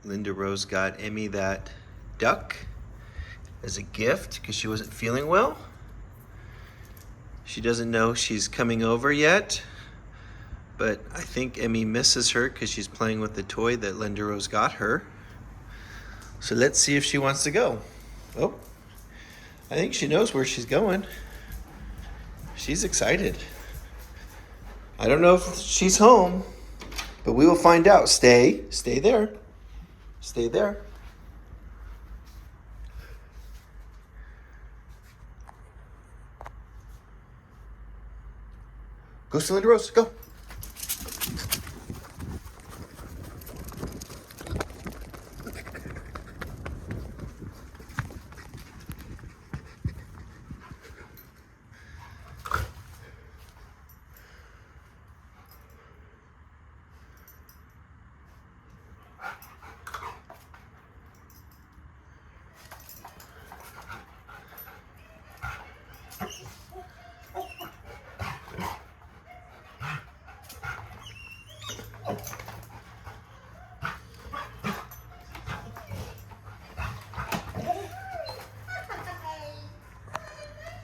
Linda Rose got Emmy that duck as a gift because she wasn't feeling well. She doesn't know she's coming over yet, but I think Emmy misses her because she's playing with the toy that Linda Rose got her. So let's see if she wants to go. Oh, I think she knows where she's going. She's excited. I don't know if she's home, but we will find out. Stay there. Stay there. Go, Linda Rose, go.